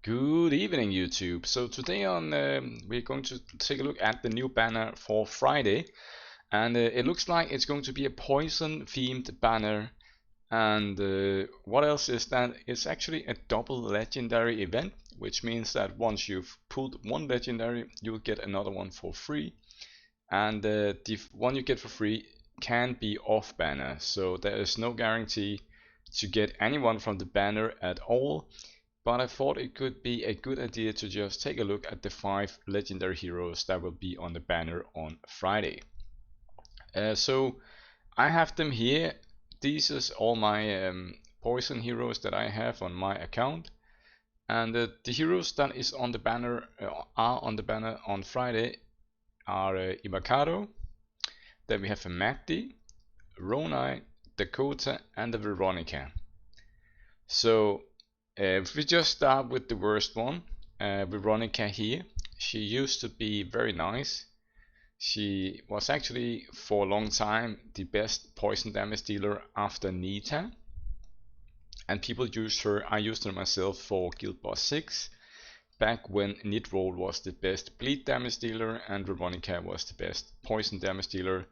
Good evening, YouTube. So today we're going to take a look at the new banner for Friday, and it looks like it's going to be a poison themed banner. And what else is that? It's actually a double legendary event, which means that once you've pulled one legendary, you'll get another one for free, and the one you get for free can be off banner, so there is no guarantee to get anyone from the banner at all. But I thought it could be a good idea to just take a look at the 5 legendary heroes that will be on the banner on Friday. So I have them here. These is all my poison heroes that I have on my account, and the heroes that is on the banner are on the banner on Friday are Imado. Then we have a Magdi, Ronai, Dakota, and the Veronica. So if we just start with the worst one, Veronica here. She used to be very nice. She was actually for a long time the best poison damage dealer after Nita, and people used her. I used her myself for Guild Boss 6 back when Nitroll was the best bleed damage dealer and Veronica was the best poison damage dealer.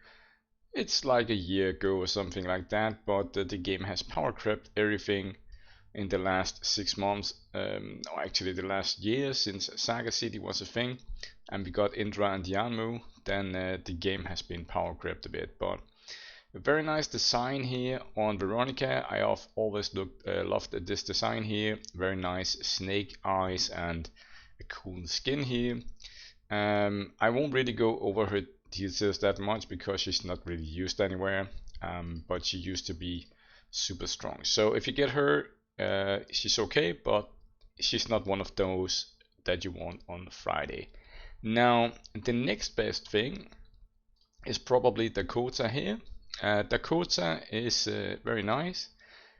It's like a year ago or something like that, but the game has power crept everything in the last 6 months, or actually the last year, since Saga City was a thing and we got Indra and Yanmu. Then the game has been power crept a bit, but a very nice design here on Veronica. I have always loved this design here. Very nice snake eyes and a cool skin here. I won't really go over her details that much because she's not really used anywhere, but she used to be super strong. So if you get her, she's okay, but she's not one of those that you want on Friday. Now the next best thing is probably Dakota here. Dakota is very nice.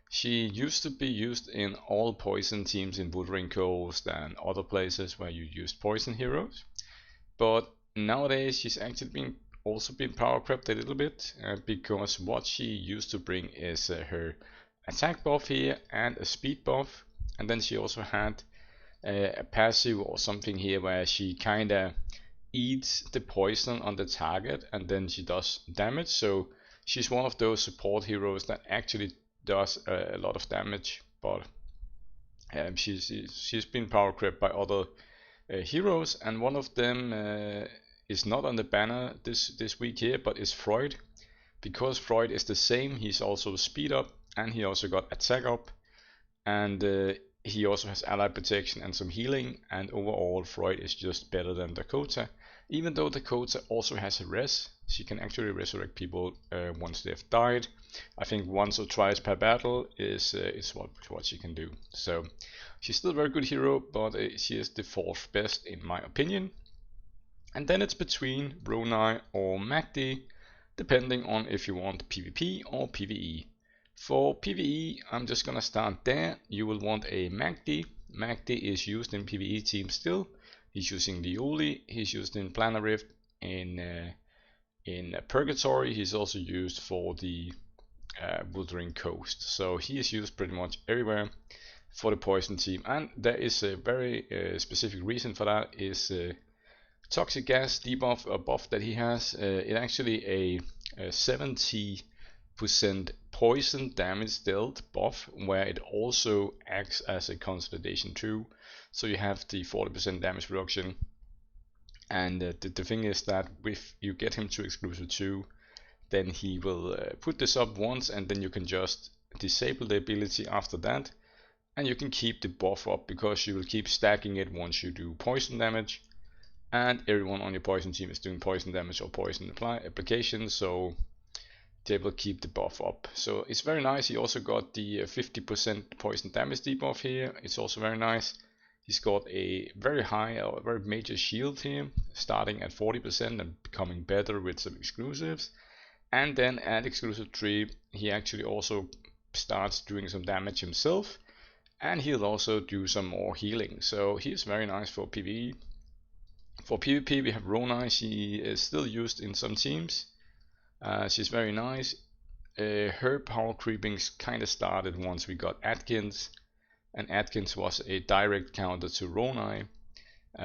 She used to be used in all poison teams in Wuthering Coast and other places where you use poison heroes, but nowadays she's actually also been power crept a little bit, because what she used to bring is her attack buff here and a speed buff, and then she also had a passive or something here where she kinda eats the poison on the target and then she does damage. So she's one of those support heroes that actually does a lot of damage, but she's been power crept by other heroes, and one of them is not on the banner this week here, but is Freud. Because Freud is the same, he's also speed up and he also got attack up, and he also has ally protection and some healing, and overall Freud is just better than Dakota. Even though Dakota also has a res, she can actually resurrect people once they've died. I think once or twice per battle is what she can do. So she's still a very good hero, but she is the 4th best in my opinion. And then it's between Ronai or Magdi, depending on if you want PvP or PvE. For PvE, I'm just gonna start there. You will want a Magdi. Magdi is used in PvE teams still. He's using the Uli, he's used in Planar Rift, in Purgatory. He's also used for the Wuthering Coast. So he is used pretty much everywhere for the poison team, and there is a very specific reason for that. Is toxic gas debuff, a buff that he has. It actually a 70% poison damage dealt buff, where it also acts as a consolidation too. So you have the 40% damage reduction, and the thing is that if you get him to exclusive 2, then he will put this up once, and then you can just disable the ability after that, and you can keep the buff up because you will keep stacking it once you do poison damage, and everyone on your poison team is doing poison damage or poison application, so they will keep the buff up. So it's very nice. He also got the 50% poison damage debuff here. It's also very nice. He's got a very high or very major shield here, starting at 40% and becoming better with some exclusives. And then at exclusive 3, he actually also starts doing some damage himself, and he'll also do some more healing. So he's very nice for PvE. For PvP, we have Ronai. She is still used in some teams. She's very nice. Her power creeping kind of started once we got Atkins, and Atkins was a direct counter to Ronai,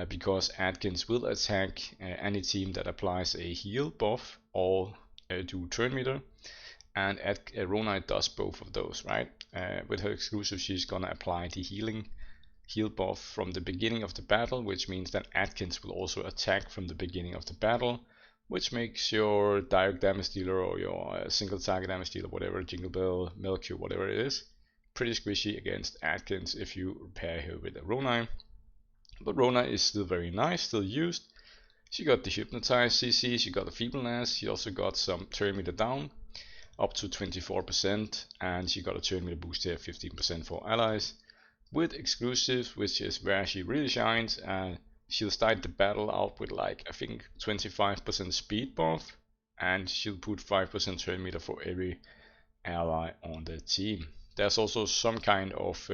because Atkins will attack any team that applies a heal buff or do turn meter, and Ronai does both of those, right? With her exclusive, she's gonna apply the heal buff from the beginning of the battle, which means that Atkins will also attack from the beginning of the battle, which makes your direct damage dealer or your single target damage dealer, whatever, Jingle Bell, Melku, whatever it is, pretty squishy against Atkins if you pair her with a Ronai. But Ronai is still very nice, still used. She got the Hypnotize CC, she got the Feebleness, she also got some turn meter down, up to 24%, and she got a turn meter boost here, 15% for allies. With exclusives, which is where she really shines, she'll start the battle out with like, I think 25% speed buff, and she'll put 5% turn meter for every ally on the team. There's also some kind of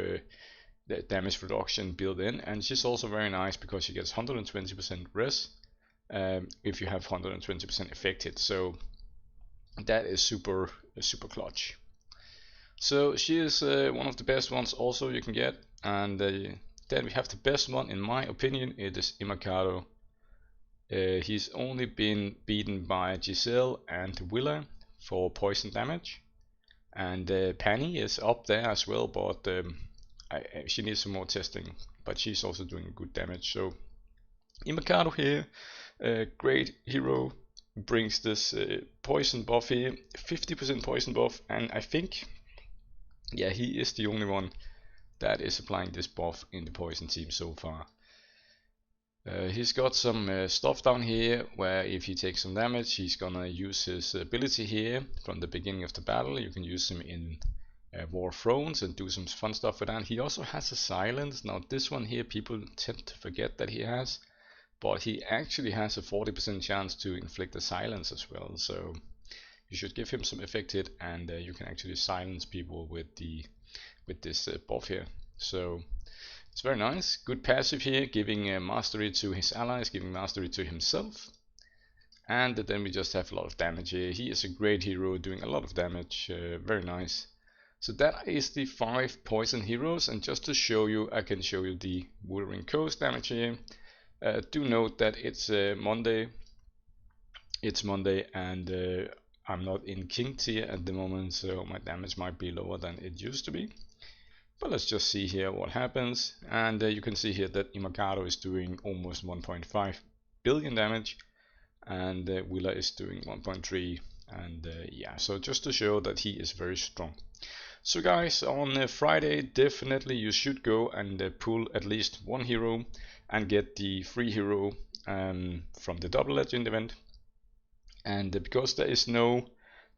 damage reduction built in, and she's also very nice because she gets 120% res if you have 120% affected, so that is super clutch. So she is one of the best ones also you can get, and then we have the best one in my opinion. It is Imado. He's only been beaten by Giselle and Willa for poison damage, and Penny is up there as well, but she needs some more testing, but she's also doing good damage. So Imado here, great hero, brings this poison buff here, 50% poison buff, and I think, yeah, he is the only one that is applying this buff in the poison team so far. He's got some stuff down here where if he takes some damage, he's gonna use his ability here from the beginning of the battle. You can use him in War Thrones and do some fun stuff with that. He also has a silence. Now this one here people tend to forget that he has, but he actually has a 40% chance to inflict a silence as well. So you should give him some affected, and you can actually silence people with this buff here. So it's very nice. Good passive here, giving mastery to his allies, giving mastery to himself. And then we just have a lot of damage here. He is a great hero, doing a lot of damage. Very nice. So that is the 5 poison heroes, and just to show you, I can show you the Wuthering Coast damage here. Do note that it's Monday. It's Monday, and I'm not in King tier at the moment, so my damage might be lower than it used to be. But let's just see here what happens, and you can see here that Imado is doing almost 1.5 billion damage, and Willa is doing 1.3, and yeah, so just to show that he is very strong. So guys, on Friday definitely you should go and pull at least one hero and get the free hero from the double legend event. And because there is no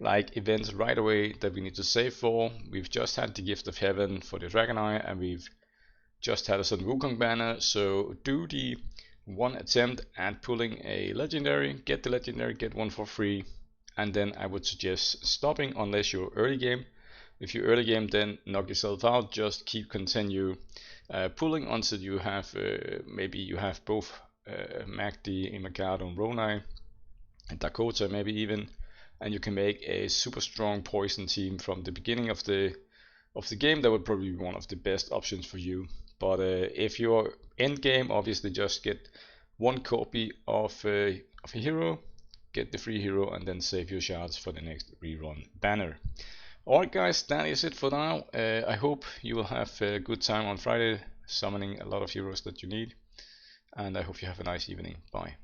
like events right away that we need to save for, we've just had the Gift of Heaven for the Dragon Eye, and we've just had a Sun Wukong banner. So do the one attempt at pulling a legendary, get the legendary, get one for free, and then I would suggest stopping unless you're early game. If you're early game, then knock yourself out. Just continue pulling until you have maybe you have both Magdi, Imado, and Ronai, and Dakota maybe even, and you can make a super strong poison team from the beginning of the game. That would probably be one of the best options for you. But if you're end game, obviously just get one copy of a hero, get the free hero, and then save your shards for the next rerun banner. Alright guys, that is it for now. I hope you will have a good time on Friday summoning a lot of heroes that you need, and I hope you have a nice evening. Bye.